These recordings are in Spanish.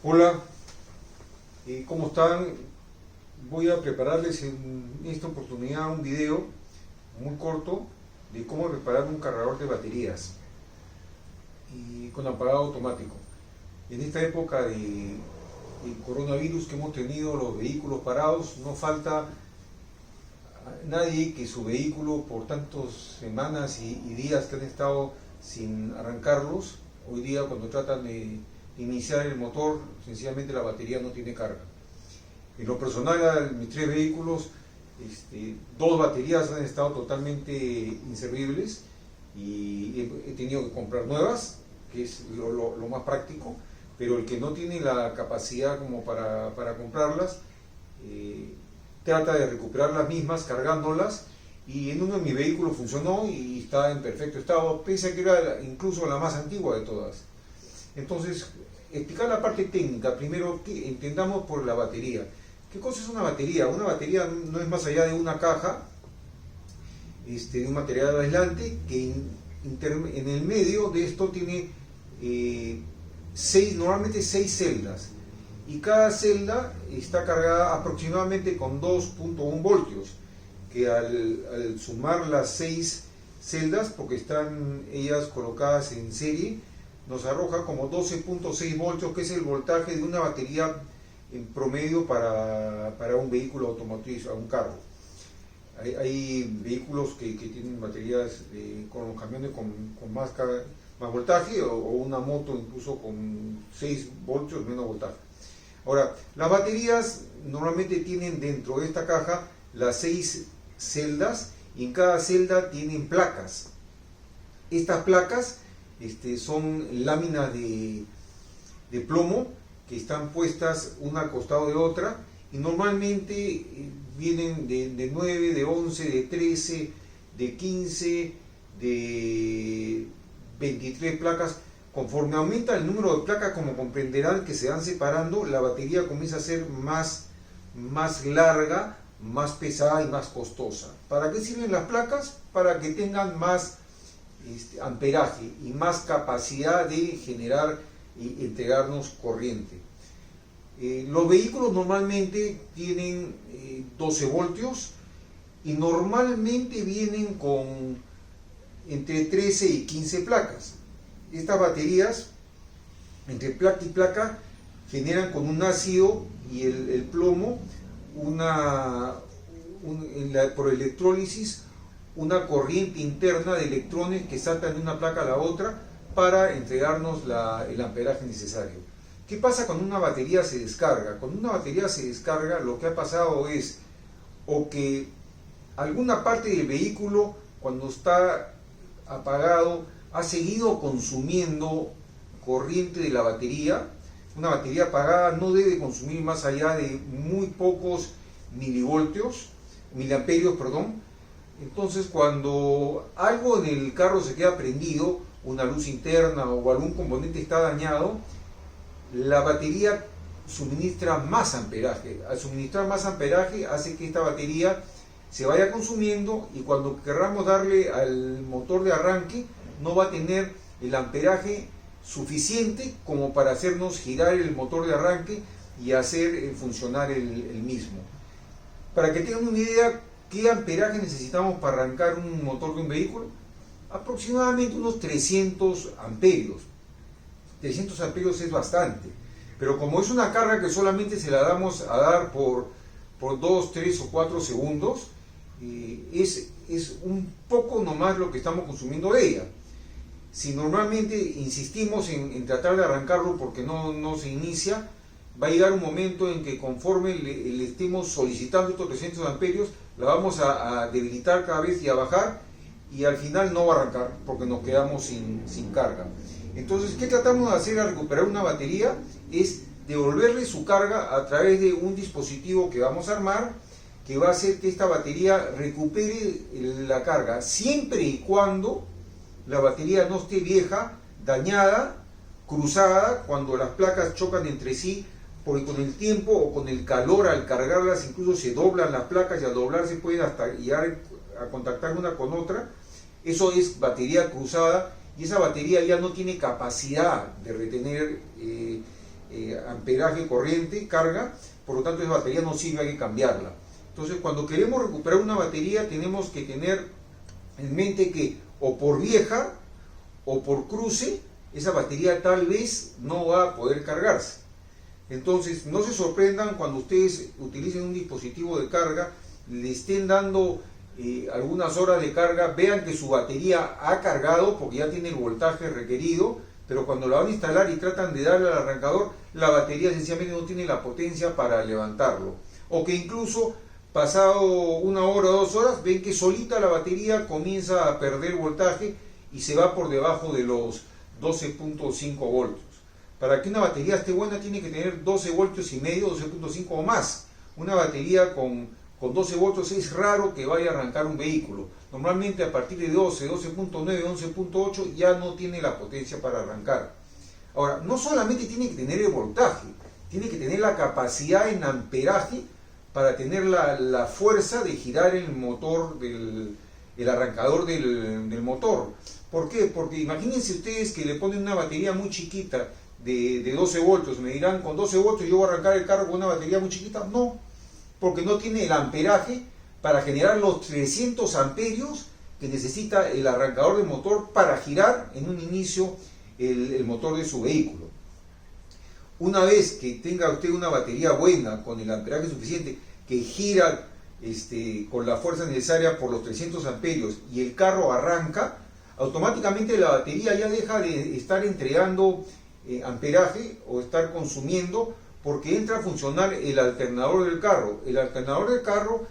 Hola, ¿cómo están? Voy a prepararles en esta oportunidad un video muy corto de cómo reparar un cargador de baterías y con apagado automático. En esta época de coronavirus que hemos tenido los vehículos parados, no falta nadie que su vehículo por tantas semanas y días que han estado sin arrancarlos, hoy día cuando tratan de iniciar el motor, sencillamente la batería no tiene carga. En lo personal, mis 3 vehículos, 2 baterías han estado totalmente inservibles y he tenido que comprar nuevas, que es lo más práctico, pero el que no tiene la capacidad como para comprarlas, trata de recuperar las mismas cargándolas, y en uno de mis vehículos funcionó y está en perfecto estado, pese a que era incluso la más antigua de todas. Entonces, explicar la parte técnica, primero que entendamos por la batería. ¿Qué cosa es una batería? Una batería no es más allá de una caja, de un material aislante, que en el medio de esto tiene normalmente 6 celdas, y cada celda está cargada aproximadamente con 2.1 voltios, que al sumar las 6 celdas, porque están ellas colocadas en serie, nos arroja como 12.6 voltios, que es el voltaje de una batería en promedio para un vehículo automotriz, a un carro. Hay vehículos que tienen baterías con los camiones con más voltaje, o una moto incluso con 6 voltios menos voltaje. Ahora, las baterías normalmente tienen dentro de esta caja las 6 celdas, y en cada celda tienen placas. Estas placas son láminas de plomo que están puestas una al costado de otra, y normalmente vienen de 9, de 11, de 13, de 15, de 23 placas. Conforme aumenta el número de placas, como comprenderán, que se van separando, la batería comienza a ser más larga, más pesada y más costosa. ¿Para qué sirven las placas? Para que tengan más amperaje y más capacidad de generar y entregarnos corriente. Los vehículos normalmente tienen 12 voltios y normalmente vienen con entre 13 y 15 placas. Estas baterías, entre placa y placa, generan con un ácido y el plomo por electrólisis una corriente interna de electrones que saltan de una placa a la otra para entregarnos el amperaje necesario. ¿Qué pasa cuando una batería se descarga? Cuando una batería se descarga, lo que ha pasado es o que alguna parte del vehículo, cuando está apagado, ha seguido consumiendo corriente de la batería. Una batería apagada no debe consumir más allá de muy pocos miliamperios. Entonces, cuando algo en el carro se queda prendido, una luz interna o algún componente está dañado, la batería suministra más amperaje. Al suministrar más amperaje, hace que esta batería se vaya consumiendo, y cuando querramos darle al motor de arranque, no va a tener el amperaje suficiente como para hacernos girar el motor de arranque y hacer funcionar el mismo. Para que tengan una idea, ¿qué amperaje necesitamos para arrancar un motor de un vehículo? Aproximadamente unos 300 amperios. 300 amperios es bastante, pero como es una carga que solamente se la damos a dar por 2, 3 o 4 segundos, es un poco nomás lo que estamos consumiendo de ella. Si normalmente insistimos en tratar de arrancarlo porque no se inicia, va a llegar un momento en que, conforme le estemos solicitando estos 300 amperios, la vamos a debilitar cada vez y a bajar, y al final no va a arrancar porque nos quedamos sin carga. Entonces, ¿qué tratamos de hacer al recuperar una batería? Es devolverle su carga a través de un dispositivo que vamos a armar, que va a hacer que esta batería recupere la carga, siempre y cuando la batería no esté vieja, dañada, cruzada, cuando las placas chocan entre sí, porque con el tiempo o con el calor, al cargarlas, incluso se doblan las placas, y al doblarse pueden hasta llegar a contactar una con otra. Eso es batería cruzada, y esa batería ya no tiene capacidad de retener amperaje corriente, carga, por lo tanto esa batería no sirve, hay que cambiarla. Entonces cuando queremos recuperar una batería tenemos que tener en mente que o por vieja o por cruce esa batería tal vez no va a poder cargarse. Entonces no se sorprendan cuando ustedes utilicen un dispositivo de carga, le estén dando algunas horas de carga, vean que su batería ha cargado porque ya tiene el voltaje requerido, pero cuando la van a instalar y tratan de darle al arrancador, la batería sencillamente no tiene la potencia para levantarlo. O que incluso pasado 1 hora o 2 horas, ven que solita la batería comienza a perder voltaje y se va por debajo de los 12.5 voltios. Para que una batería esté buena tiene que tener 12 voltios y medio, 12.5 o más. Una batería con 12 voltios es raro que vaya a arrancar un vehículo. Normalmente a partir de 12, 12.9, 11.8 ya no tiene la potencia para arrancar. Ahora, no solamente tiene que tener el voltaje, tiene que tener la capacidad en amperaje para tener la fuerza de girar el motor, el arrancador del motor. ¿Por qué? Porque imagínense ustedes que le ponen una batería muy chiquita de 12 voltios. Me dirán, con 12 voltios yo voy a arrancar el carro con una batería muy chiquita. No, porque no tiene el amperaje para generar los 300 amperios que necesita el arrancador del motor para girar en un inicio el motor de su vehículo. Una vez que tenga usted una batería buena, con el amperaje suficiente, que gira con la fuerza necesaria por los 300 amperios y el carro arranca, automáticamente la batería ya deja de estar entregando amperaje o estar consumiendo, porque entra a funcionar el alternador del carro. El alternador del carro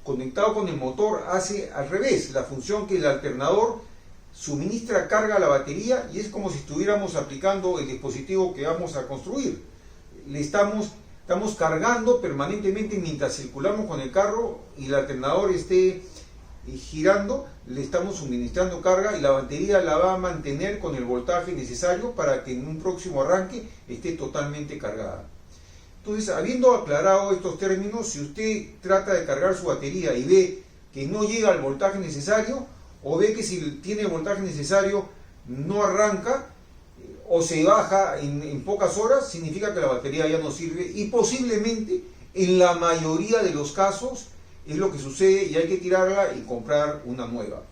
conectado con el motor hace al revés, la función que el alternador suministra carga a la batería y es como si estuviéramos aplicando el dispositivo que vamos a construir. Estamos cargando permanentemente mientras circulamos con el carro y el alternador esté girando, le estamos suministrando carga y la batería la va a mantener con el voltaje necesario para que en un próximo arranque esté totalmente cargada. Entonces, habiendo aclarado estos términos, si usted trata de cargar su batería y ve que no llega al voltaje necesario, o ve que si tiene el voltaje necesario no arranca, o se baja en pocas horas, significa que la batería ya no sirve y posiblemente en la mayoría de los casos es lo que sucede y hay que tirarla y comprar una nueva.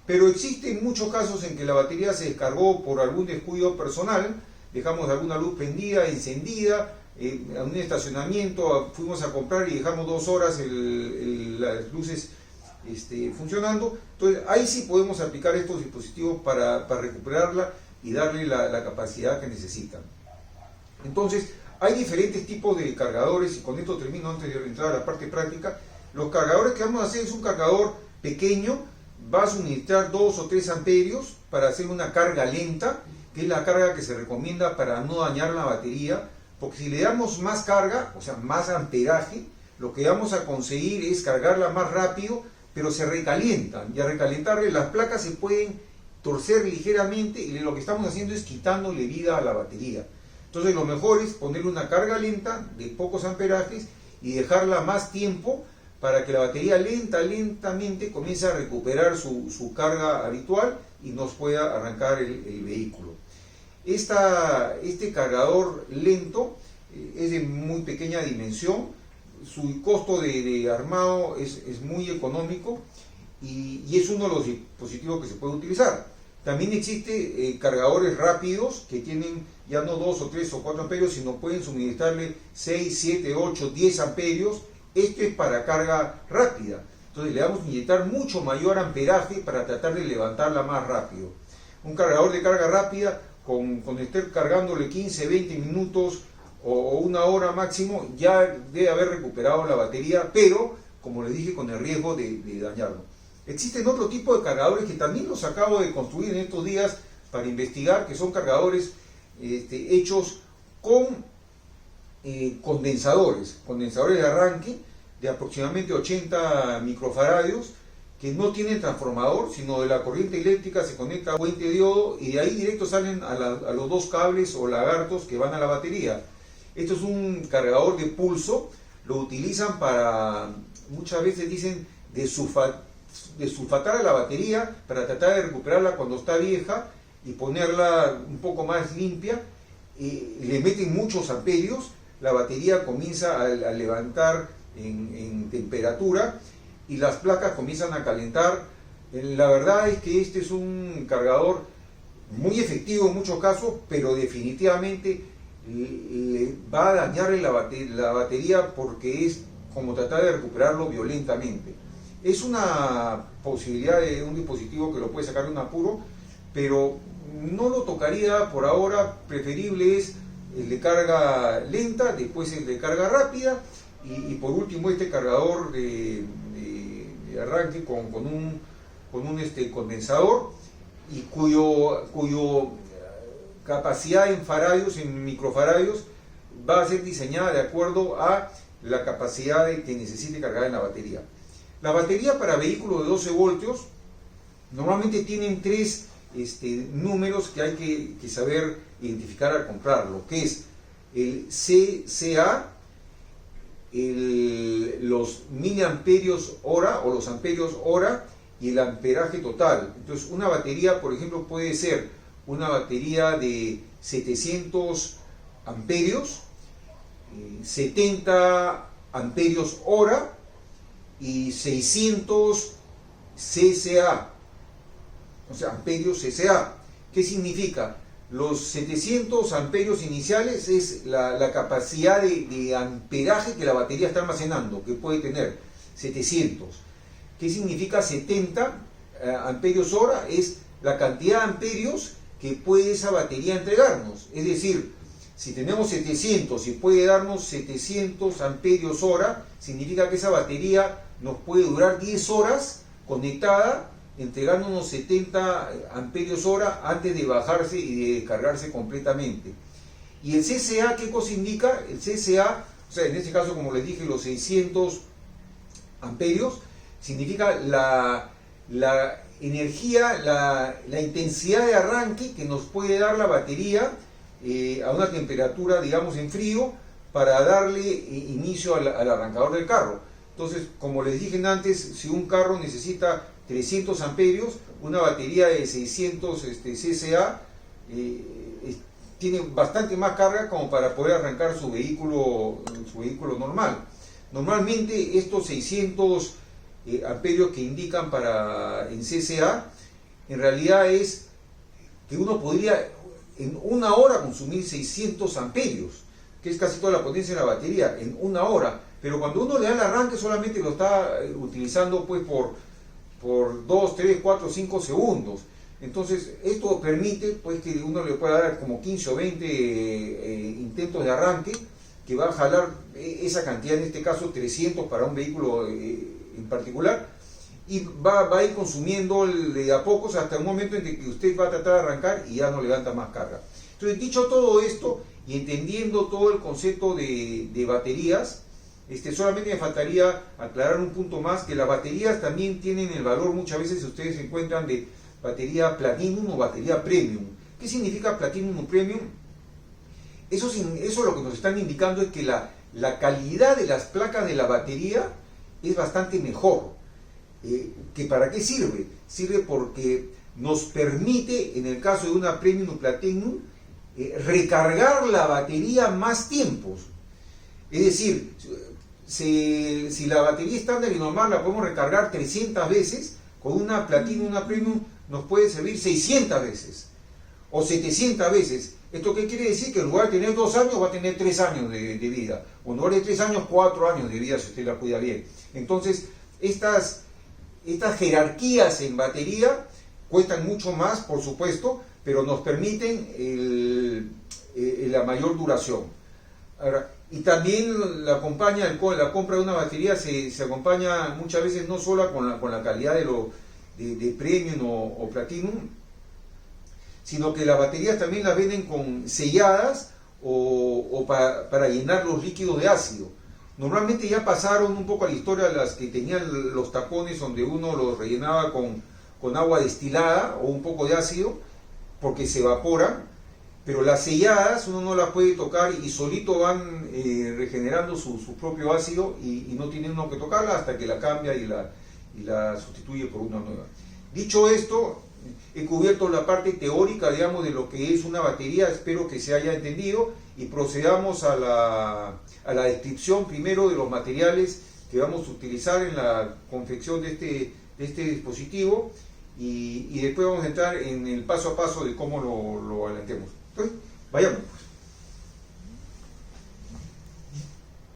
Pero existen muchos casos en que la batería se descargó por algún descuido personal, dejamos alguna luz prendida, encendida, en un estacionamiento fuimos a comprar y dejamos 2 horas las luces funcionando. Entonces ahí sí podemos aplicar estos dispositivos para recuperarla y darle la capacidad que necesitan. Entonces hay diferentes tipos de cargadores y con esto termino antes de entrar a la parte práctica. Los cargadores que vamos a hacer es un cargador pequeño, va a suministrar 2 o 3 amperios para hacer una carga lenta, que es la carga que se recomienda para no dañar la batería, porque si le damos más carga, o sea más amperaje, lo que vamos a conseguir es cargarla más rápido, pero se recalientan, y al recalentarle las placas se pueden torcer ligeramente y lo que estamos haciendo es quitándole vida a la batería. Entonces lo mejor es ponerle una carga lenta de pocos amperajes y dejarla más tiempo para que la batería lentamente comience a recuperar su carga habitual y nos pueda arrancar el vehículo. Este cargador lento es de muy pequeña dimensión, su costo de armado es muy económico y es uno de los dispositivos que se puede utilizar. También existe cargadores rápidos que tienen ya no 2 o 3 o 4 amperios, sino pueden suministrarle 6, 7, 8, 10 amperios. Esto es para carga rápida. Entonces le vamos a inyectar mucho mayor amperaje para tratar de levantarla más rápido. Un cargador de carga rápida, con estar cargándole 15, 20 minutos o 1 hora máximo, ya debe haber recuperado la batería, pero, como les dije, con el riesgo de dañarlo. Existen otro tipo de cargadores que también los acabo de construir en estos días para investigar, que son cargadores hechos con condensadores de arranque de aproximadamente 80 microfaradios, que no tienen transformador, sino de la corriente eléctrica se conecta a fuente de diodo y de ahí directo salen a los 2 cables o lagartos que van a la batería. Esto es un cargador de pulso, lo utilizan para, muchas veces dicen, desulfatar a la batería para tratar de recuperarla cuando está vieja y ponerla un poco más limpia. le meten muchos amperios, la batería comienza a levantar en temperatura y las placas comienzan a calentar. La verdad es que este es un cargador muy efectivo en muchos casos, pero definitivamente le va a dañar la batería porque es como tratar de recuperarlo violentamente. Es una posibilidad de un dispositivo que lo puede sacar de un apuro, pero no lo tocaría por ahora. Preferible es el de carga lenta, después el de carga rápida y por último este cargador de arranque con un condensador y cuyo capacidad en faradios, en microfaradios, va a ser diseñada de acuerdo a la capacidad que necesite cargar en la batería. La batería para vehículos de 12 voltios normalmente tienen tres números que hay que saber identificar al comprarlo, que es el CCA, los miliamperios hora o los amperios hora y el amperaje total. Entonces una batería, por ejemplo, puede ser una batería de 700 amperios, 70 amperios hora y 600 CCA, o sea, amperios CCA. ¿Qué significa? Los 700 amperios iniciales es la capacidad de amperaje que la batería está almacenando, que puede tener 700. ¿Qué significa 70 amperios hora? Es la cantidad de amperios que puede esa batería entregarnos. Es decir, si tenemos 700 y puede darnos 700 amperios hora, significa que esa batería nos puede durar 10 horas conectada, entregándonos 70 amperios hora antes de bajarse y de descargarse completamente. ¿Y el CCA qué cosa indica? El CCA, o sea, en este caso, como les dije, los 600 amperios, significa la energía, la intensidad de arranque que nos puede dar la batería a una temperatura, digamos, en frío, para darle inicio al arrancador del carro. Entonces, como les dije antes, si un carro necesita 300 amperios, una batería de 600 CCA tiene bastante más carga como para poder arrancar su vehículo normal. Normalmente estos 600 amperios que indican en CCA, en realidad es que uno podría en una hora consumir 600 amperios, que es casi toda la potencia de la batería, en una hora. Pero cuando uno le da el arranque solamente lo está utilizando pues por 2, 3, 4, 5 segundos. Entonces esto permite pues que uno le pueda dar como 15 o 20 intentos de arranque, que va a jalar esa cantidad, en este caso 300 para un vehículo en particular, y va a ir consumiendo de a pocos hasta un momento en que usted va a tratar de arrancar y ya no levanta más carga. Entonces, dicho todo esto y entendiendo todo el concepto de baterías, solamente me faltaría aclarar un punto más, que las baterías también tienen el valor, muchas veces si ustedes se encuentran, de batería Platinum o batería Premium. ¿Qué significa Platinum o Premium? Eso lo que nos están indicando es que la calidad de las placas de la batería es bastante mejor. ¿Que para qué sirve? Sirve porque nos permite, en el caso de una Premium o Platinum, recargar la batería más tiempos. Es decir, si la batería estándar y normal la podemos recargar 300 veces, con una Platinum o una Premium nos puede servir 600 veces o 700 veces. ¿Esto qué quiere decir? Que en lugar de tener 2 años va a tener 3 años de vida, o en lugar de 3 años, 4 años de vida si usted la cuida bien. Entonces, estas jerarquías en batería cuestan mucho más, por supuesto, pero nos permiten la mayor duración. Ahora, y también la compra de una batería se acompaña muchas veces no solo con la calidad de Premium o Platinum, sino que las baterías también las venden selladas o para llenar los líquidos de ácido. Normalmente ya pasaron un poco a la historia las que tenían los tapones donde uno los rellenaba con agua destilada o un poco de ácido, porque se evaporan, pero las selladas uno no las puede tocar y solito van regenerando su propio ácido y no tiene uno que tocarla hasta que la cambia y la sustituye por una nueva. Dicho esto, he cubierto la parte teórica, digamos, de lo que es una batería, espero que se haya entendido, y procedamos a la descripción primero de los materiales que vamos a utilizar en la confección de este dispositivo, y después vamos a entrar en el paso a paso de cómo lo adelantemos. Entonces, vayamos pues.